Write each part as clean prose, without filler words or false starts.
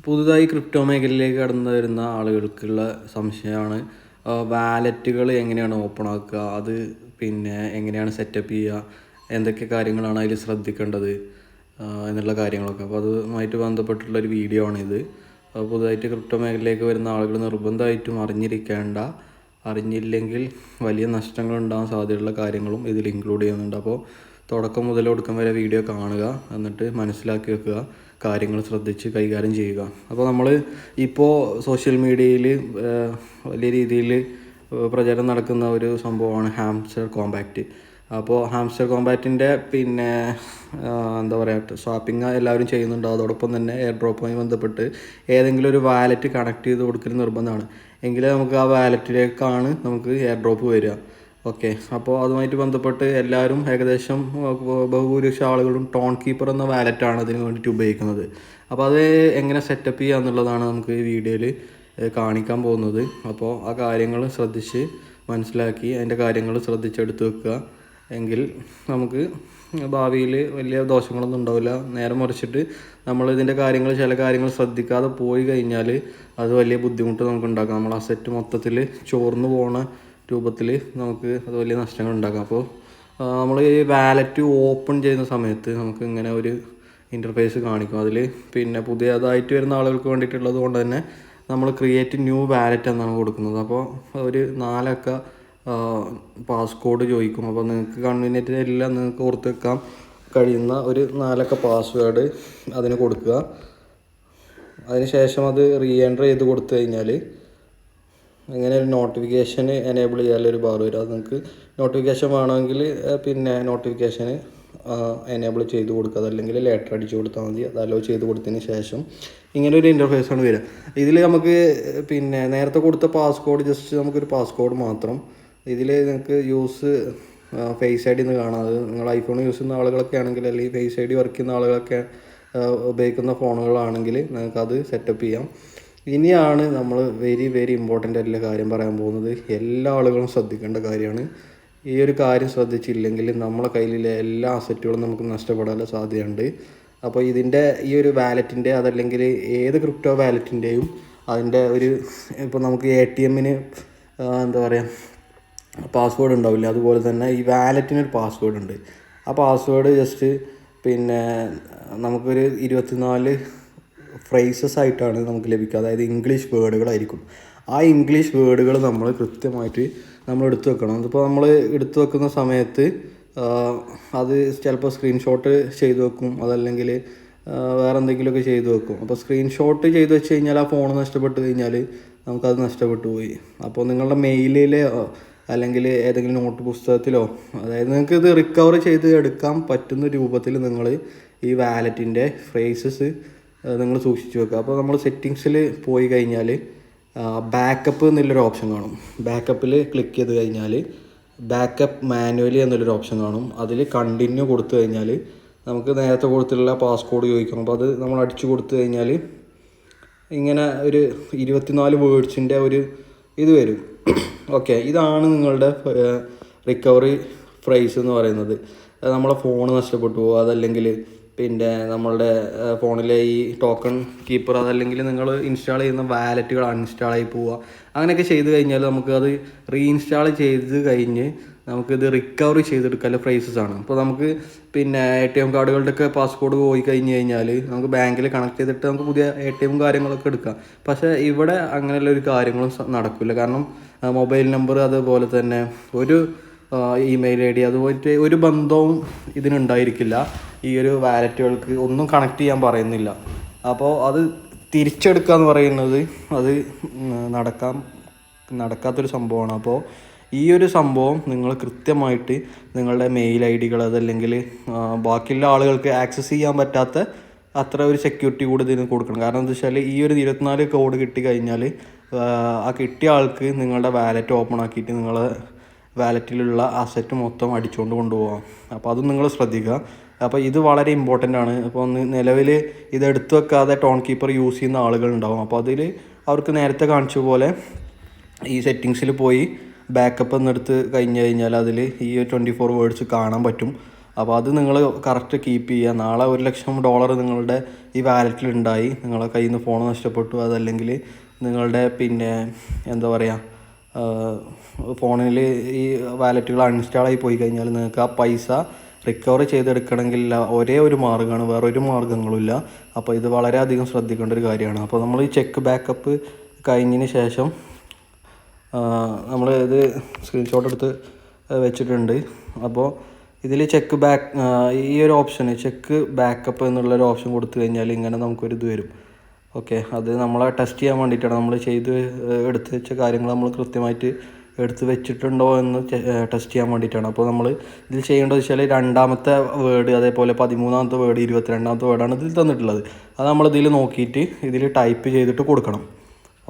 പുതുതായി ക്രിപ്റ്റോ മേഖലയിലേക്ക് കടന്നു വരുന്ന ആളുകൾക്കുള്ള സംശയമാണ് വാലറ്റുകൾ എങ്ങനെയാണ് ഓപ്പൺ ആക്കുക, അത് പിന്നെ എങ്ങനെയാണ് സെറ്റപ്പ് ചെയ്യുക, എന്തൊക്കെ കാര്യങ്ങളാണ് അതിൽ ശ്രദ്ധിക്കേണ്ടത് എന്നുള്ള കാര്യങ്ങളൊക്കെ. അപ്പോൾ അതുമായിട്ട് ബന്ധപ്പെട്ടുള്ളൊരു വീഡിയോ ആണിത്. പുതുതായിട്ട് ക്രിപ്റ്റോ മേഖലയിലേക്ക് വരുന്ന ആളുകൾ നിർബന്ധമായിട്ടും അറിഞ്ഞില്ലെങ്കിൽ വലിയ നഷ്ടങ്ങൾ ഉണ്ടാകാൻ സാധ്യതയുള്ള കാര്യങ്ങളും ഇതിൽ ഇൻക്ലൂഡ് ചെയ്യുന്നുണ്ട്. അപ്പോൾ തുടക്കം മുതൽ ഒടുക്കം വരെ വീഡിയോ കാണുക, എന്നിട്ട് മനസ്സിലാക്കി വെക്കുക, കാര്യങ്ങൾ ശ്രദ്ധിച്ച് കൈകാര്യം ചെയ്യുക. അപ്പോൾ നമ്മൾ ഇപ്പോൾ സോഷ്യൽ മീഡിയയിൽ വലിയ രീതിയിൽ പ്രചാരം നടക്കുന്ന ഒരു സംഭവമാണ് ഹാംസ്റ്റർ കോമ്പാക്റ്റ്. അപ്പോൾ ഹാംസ്റ്റർ കോമ്പാക്റ്റിൻ്റെ എന്താ പറയുക, സ്വാപ്പിംഗ് എല്ലാവരും ചെയ്യുന്നുണ്ട്. അതോടൊപ്പം തന്നെ എയർ ഡ്രോപ്പുമായി ബന്ധപ്പെട്ട് ഏതെങ്കിലും ഒരു വാലറ്റ് കണക്ട് ചെയ്ത് കൊടുക്കൽ നിർബന്ധമാണ്. എങ്കിലേ നമുക്ക് ആ വാലറ്റിലേക്കാണ് നമുക്ക് എയർ ഡ്രോപ്പ് വരിക. ഓക്കെ, അപ്പോൾ അതുമായിട്ട് ബന്ധപ്പെട്ട് എല്ലാവരും ഏകദേശം ബഹുഭൂരിപക്ഷം ആളുകളും ടോൺ കീപ്പർ എന്ന വാലറ്റാണ് അതിന് വേണ്ടിയിട്ട് ഉപയോഗിക്കുന്നത്. അപ്പോൾ അത് എങ്ങനെ സെറ്റപ്പ് ചെയ്യുക എന്നുള്ളതാണ് നമുക്ക് ഈ വീഡിയോയിൽ കാണിക്കാൻ പോകുന്നത്. അപ്പോൾ ആ കാര്യങ്ങൾ ശ്രദ്ധിച്ച് മനസ്സിലാക്കി അതിൻ്റെ കാര്യങ്ങൾ ശ്രദ്ധിച്ചെടുത്ത് വെക്കുക. എങ്കിൽ നമുക്ക് ഭാവിയിൽ വലിയ ദോഷങ്ങളൊന്നും ഉണ്ടാവില്ല. നേരെ മറിച്ചിട്ട് നമ്മൾ ഇതിൻ്റെ ചില കാര്യങ്ങൾ ശ്രദ്ധിക്കാതെ പോയി കഴിഞ്ഞാൽ അത് വലിയ ബുദ്ധിമുട്ട് നമുക്ക് ഉണ്ടാക്കാം. നമ്മൾ അസറ്റ് മൊത്തത്തിൽ ചോർന്നു പോകുന്ന രൂപത്തിൽ നമുക്ക് അത് വലിയ നഷ്ടങ്ങൾ ഉണ്ടാക്കാം. അപ്പോൾ നമ്മൾ ഈ വാലറ്റ് ഓപ്പൺ ചെയ്യുന്ന സമയത്ത് നമുക്ക് ഇങ്ങനെ ഒരു ഇൻ്റർഫേസ് കാണിക്കും. അതിൽ പുതിയതായിട്ട് വരുന്ന ആളുകൾക്ക് വേണ്ടിയിട്ടുള്ളത് കൊണ്ട് തന്നെ നമ്മൾ ക്രിയേറ്റ് ന്യൂ വാലറ്റ് എന്നാണ് കൊടുക്കുന്നത്. അപ്പോൾ ഒരു 4 അക്ക പാസ്കോഡ് ചോദിക്കും. അപ്പോൾ നിങ്ങൾക്ക് കൺവീനിയൻ്റ് എല്ലാം നിങ്ങൾക്ക് ഓർത്ത് വെക്കാൻ കഴിയുന്ന ഒരു 4 അക്ക പാസ്വേഡ് അതിന് കൊടുക്കുക. അതിനുശേഷം അത് എൻ്റർ ചെയ്ത് കൊടുത്തു കഴിഞ്ഞാൽ ഇങ്ങനെ ഒരു നോട്ടിഫിക്കേഷൻ എനേബിൾ ചെയ്യാനൊരു ബാർ വരും. അത് നിങ്ങൾക്ക് നോട്ടിഫിക്കേഷൻ വേണമെങ്കിൽ നോട്ടിഫിക്കേഷന് എനേബിൾ ചെയ്ത് കൊടുക്കുക, അതല്ലെങ്കിൽ ലെറ്റർ അടിച്ച് കൊടുത്താൽ മതി. അത് അലോ ചെയ്ത് കൊടുത്തതിന് ശേഷം ഇങ്ങനെ ഒരു ഇൻ്റർഫേസാണ് വരിക. ഇതിൽ നമുക്ക് നേരത്തെ കൊടുത്ത പാസ്കോഡ് ജസ്റ്റ് നമുക്കൊരു പാസ്കോഡ് മാത്രം. ഇതിൽ നിങ്ങൾക്ക് യൂസ് ഫേസ് ഐ ഡി എന്ന് കാണാം. അത് നിങ്ങൾ ഐഫോൺ യൂസ് ചെയ്യുന്ന ആളുകളൊക്കെ ആണെങ്കിൽ, അല്ലെങ്കിൽ ഫേസ് ഐ ഡി വർക്ക് ചെയ്യുന്ന ആളുകളൊക്കെ ഉപയോഗിക്കുന്ന ഫോണുകളാണെങ്കിൽ നിങ്ങൾക്കത് സെറ്റപ്പ് ചെയ്യാം. ഇനിയാണ് നമ്മൾ വെരി ഇമ്പോർട്ടൻ്റ് ആയിട്ടുള്ള കാര്യം പറയാൻ പോകുന്നത്. എല്ലാ ആളുകളും ശ്രദ്ധിക്കേണ്ട കാര്യമാണ്. ഈ ഒരു കാര്യം ശ്രദ്ധിച്ചില്ലെങ്കിൽ നമ്മളെ കയ്യിലെ എല്ലാ അസറ്റുകളും നമുക്ക് നഷ്ടപ്പെടാനുള്ള സാധ്യതയുണ്ട്. അപ്പോൾ ഇതിൻ്റെ ഈ ഒരു വാലറ്റിൻ്റെ, അതല്ലെങ്കിൽ ഏത് ക്രിപ്റ്റോ വാലറ്റിൻ്റെയും അതിൻ്റെ ഇപ്പോൾ നമുക്ക് ATM എന്താ പറയുക പാസ്വേഡ് ഉണ്ടാവില്ല, അതുപോലെ തന്നെ ഈ വാലറ്റിനൊരു പാസ്വേഡ് ഉണ്ട്. ആ പാസ്വേഡ് ജസ്റ്റ് നമുക്കൊരു 24 ഫ്രേസസ് ആയിട്ടാണ് നമുക്ക് ലഭിക്കുക. അതായത് ഇംഗ്ലീഷ് വേർഡുകളായിരിക്കും. ആ ഇംഗ്ലീഷ് വേർഡുകൾ നമ്മൾ കൃത്യമായിട്ട് നമ്മൾ എടുത്തു വെക്കണം. അതിപ്പോൾ നമ്മൾ എടുത്തു വെക്കുന്ന സമയത്ത് അത് ചിലപ്പോൾ സ്ക്രീൻഷോട്ട് ചെയ്ത് വെക്കും, അതല്ലെങ്കിൽ വേറെ എന്തെങ്കിലുമൊക്കെ ചെയ്ത് വെക്കും. അപ്പോൾ സ്ക്രീൻഷോട്ട് ചെയ്ത് വെച്ച് കഴിഞ്ഞാൽ ആ ഫോൺ നഷ്ടപ്പെട്ട് കഴിഞ്ഞാൽ നമുക്കത് നഷ്ടപ്പെട്ടു പോയി. അപ്പോൾ നിങ്ങളുടെ മെയിലിലോ അല്ലെങ്കിൽ ഏതെങ്കിലും നോട്ട് പുസ്തകത്തിലോ, അതായത് നിങ്ങൾക്ക് ഇത് റിക്കവർ ചെയ്ത് എടുക്കാൻ പറ്റുന്ന രൂപത്തിൽ നിങ്ങൾ ഈ വാലറ്റിൻ്റെ ഫ്രേസസ് നിങ്ങൾ സൂക്ഷിച്ച് വെക്കുക. അപ്പോൾ നമ്മൾ സെറ്റിങ്സിൽ പോയി കഴിഞ്ഞാൽ ബാക്കപ്പ് എന്നുള്ളൊരു ഓപ്ഷൻ കാണും. ബാക്കപ്പിൽ ക്ലിക്ക് ചെയ്ത് കഴിഞ്ഞാൽ ബാക്കപ്പ് മാനുവലി എന്നുള്ളൊരു ഓപ്ഷൻ കാണും. അതിൽ കണ്ടിന്യൂ കൊടുത്തു കഴിഞ്ഞാൽ നമുക്ക് നേരത്തെ കൊടുത്തിട്ടുള്ള പാസ്കോഡ് ചോദിക്കണം. അപ്പോൾ അത് നമ്മൾ അടിച്ചു കൊടുത്തു കഴിഞ്ഞാൽ ഇങ്ങനെ ഒരു 24 വേർഡ്സിൻ്റെ ഒരു ഇത് വരും. ഓക്കെ, ഇതാണ് നിങ്ങളുടെ റിക്കവറി ഫ്രേസ് എന്ന് പറയുന്നത്. നമ്മളെ ഫോൺ നഷ്ടപ്പെട്ടു പോകുക, അതല്ലെങ്കിൽ നമ്മളുടെ ഫോണിലെ ഈ ടോക്കൺ കീപ്പർ, അതല്ലെങ്കിൽ നിങ്ങൾ ഇൻസ്റ്റാൾ ചെയ്യുന്ന വാലറ്റുകൾ അൺഇൻസ്റ്റാൾ ആയി പോവുക, അങ്ങനെയൊക്കെ ചെയ്ത് കഴിഞ്ഞാൽ നമുക്കത് റീഇൻസ്റ്റാൾ ചെയ്ത് കഴിഞ്ഞ് നമുക്കിത് റിക്കവറി ചെയ്തെടുക്കാനുള്ള ഫ്രേസസ് ആണ്. അപ്പോൾ നമുക്ക് ATM കാർഡുകളുടെയൊക്കെ പാസ്കോഡ് പോയി കഴിഞ്ഞ് കഴിഞ്ഞാൽ നമുക്ക് ബാങ്കിൽ കണക്ട് ചെയ്തിട്ട് നമുക്ക് പുതിയ ATM കാര്യങ്ങളൊക്കെ എടുക്കാം. പക്ഷേ ഇവിടെ അങ്ങനെയുള്ള ഒരു കാര്യങ്ങളും നടക്കില്ല. കാരണം മൊബൈൽ നമ്പർ, അതുപോലെ തന്നെ ഒരു ഇമെയിൽ ID, അതുപോലെ ഒരു ബന്ധവും ഇതിനുണ്ടായിരിക്കില്ല. ഈ ഒരു വാലറ്റുകൾക്ക് ഒന്നും കണക്ട് ചെയ്യാൻ പറയുന്നില്ല. അപ്പോൾ അത് തിരിച്ചെടുക്കുക എന്ന് പറയുന്നത് അത് നടക്കാത്തൊരു സംഭവമാണ്. അപ്പോൾ ഈ ഒരു സംഭവം നിങ്ങൾ കൃത്യമായിട്ട് നിങ്ങളുടെ മെയിൽ ID കൾ, അതല്ലെങ്കിൽ ബാക്കിയുള്ള ആളുകൾക്ക് ആക്സസ് ചെയ്യാൻ പറ്റാത്ത അത്ര ഒരു സെക്യൂരിറ്റി കൂടി ഇതിന് കൊടുക്കണം. കാരണം എന്താ വെച്ചാൽ ഈ ഒരു 24 കോഡ് കിട്ടിക്കഴിഞ്ഞാൽ ആ കിട്ടിയ ആൾക്ക് നിങ്ങളുടെ വാലറ്റ് ഓപ്പൺ ആക്കിയിട്ട് നിങ്ങളെ വാലറ്റിലുള്ള അസറ്റ് മൊത്തം അടിച്ചുകൊണ്ട് കൊണ്ടുപോകാം. അപ്പോൾ അതും നിങ്ങൾ ശ്രദ്ധിക്കുക. അപ്പോൾ ഇത് വളരെ ഇമ്പോർട്ടൻ്റ് ആണ്. അപ്പോൾ നിലവിൽ ഇത് എടുത്തു വെക്കാതെ ടോൺ കീപ്പർ യൂസ് ചെയ്യുന്ന ആളുകളുണ്ടാവും. അപ്പോൾ അതിൽ അവർക്ക് നേരത്തെ കാണിച്ച പോലെ ഈ സെറ്റിങ്സിൽ പോയി ബാക്കപ്പ് എന്നെടുത്ത് കഴിഞ്ഞ് കഴിഞ്ഞാൽ അതിൽ ഈ 24 വേർഡ്സ് കാണാൻ പറ്റും. അപ്പോൾ അത് നിങ്ങൾ കറക്റ്റ് കീപ്പ് ചെയ്യുക. നാളെ $1,00,000 നിങ്ങളുടെ ഈ വാലറ്റിലുണ്ടായി, നിങ്ങളെ കയ്യിൽ നിന്ന് ഫോൺ നഷ്ടപ്പെട്ടു, അതല്ലെങ്കിൽ നിങ്ങളുടെ പിന്നെ എന്താ പറയുക ഫോണിൽ ഈ വാലറ്റുകൾ അൺഇൻസ്റ്റാൾ ആയി പോയി കഴിഞ്ഞാൽ നിങ്ങൾക്ക് ആ പൈസ റിക്കവർ ചെയ്തെടുക്കണമെങ്കിൽ ഒരേ ഒരു മാർഗ്ഗമാണ്, വേറൊരു മാർഗ്ഗങ്ങളുമില്ല. അപ്പോൾ ഇത് വളരെയധികം ശ്രദ്ധിക്കേണ്ട ഒരു കാര്യമാണ്. അപ്പോൾ നമ്മൾ ഈ ചെക്ക് ബാക്കപ്പ് കഴിഞ്ഞതിന് ശേഷം നമ്മൾ ഇത് സ്ക്രീൻഷോട്ട് എടുത്ത് വെച്ചിട്ടുണ്ട്. അപ്പോൾ ഇതിൽ ചെക്ക് ബാക്ക് ഈ ഒരു ഓപ്ഷന് ചെക്ക് ബാക്കപ്പ് എന്നുള്ളൊരു ഓപ്ഷൻ കൊടുത്തു കഴിഞ്ഞാൽ ഇങ്ങനെ നമുക്കൊരു ഇത് വരും. ഓക്കെ, അത് നമ്മളെ ടെസ്റ്റ് ചെയ്യാൻ വേണ്ടിയിട്ടാണ്. നമ്മൾ എടുത്ത് വെച്ച കാര്യങ്ങൾ നമ്മൾ കൃത്യമായിട്ട് എടുത്ത് വെച്ചിട്ടുണ്ടോ എന്ന് ടെസ്റ്റ് ചെയ്യാൻ വേണ്ടിയിട്ടാണ്. അപ്പോൾ നമ്മൾ ഇതിൽ ചെയ്യേണ്ടത് വെച്ചാൽ രണ്ടാമത്തെ വേർഡ്, അതേപോലെ 13ാമത്തെ വേർഡ്, 22ാമത്തെ വേർഡാണ് ഇതിൽ തന്നിട്ടുള്ളത്. അത് നമ്മൾ ഇതിൽ നോക്കിയിട്ട് ഇതിൽ ടൈപ്പ് ചെയ്തിട്ട് കൊടുക്കണം.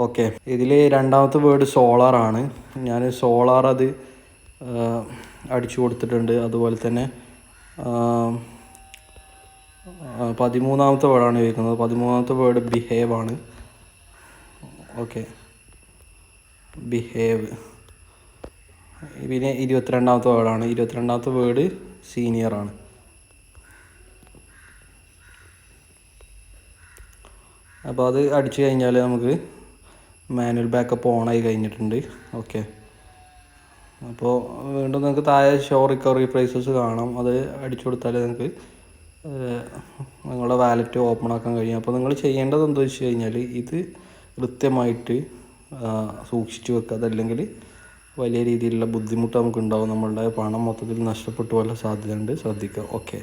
ഓക്കെ, ഇതിൽ രണ്ടാമത്തെ വേർഡ് സോളാറാണ്. ഞാൻ സോളാർ അത് അടിച്ചു കൊടുത്തിട്ടുണ്ട്. അതുപോലെ തന്നെ 13ാമത്തെ വേർഡാണ് ചോദിക്കുന്നത്. 13ാമത്തെ വേർഡ് ബിഹേവ് ആണ്. Okay, behave. പിന്നെ 22ാമത്തെ വേർഡാണ്. 22ാമത്തെ വേർഡ് സീനിയറാണ്. അപ്പോൾ അത് അടിച്ചു കഴിഞ്ഞാൽ നമുക്ക് മാനുവൽ ബാക്കപ്പ് ഓണായി കഴിഞ്ഞിട്ടുണ്ട്. ഓക്കെ, അപ്പോൾ വീണ്ടും നിങ്ങൾക്ക് താഴെ ഷോ റിക്കവറി പ്രൈസസ് കാണാം. അത് അടിച്ചു കൊടുത്താൽ നിങ്ങൾക്ക് നിങ്ങളുടെ വാലറ്റ് ഓപ്പൺ ആക്കാൻ കഴിയും. അപ്പോൾ നിങ്ങൾ ചെയ്യേണ്ടത് എന്താ വെച്ച് കഴിഞ്ഞാൽ ഇത് കൃത്യമായിട്ട് സൂക്ഷിച്ചു വെക്കുക. അതല്ലെങ്കിൽ വലിയ രീതിയിലുള്ള ബുദ്ധിമുട്ട് നമുക്കുണ്ടാവും. നമ്മളുടെ പണം മൊത്തത്തിൽ നഷ്ടപ്പെട്ടു പോകാൻ സാധ്യതയുണ്ട്. ശ്രദ്ധിക്കുക. ഓക്കെ.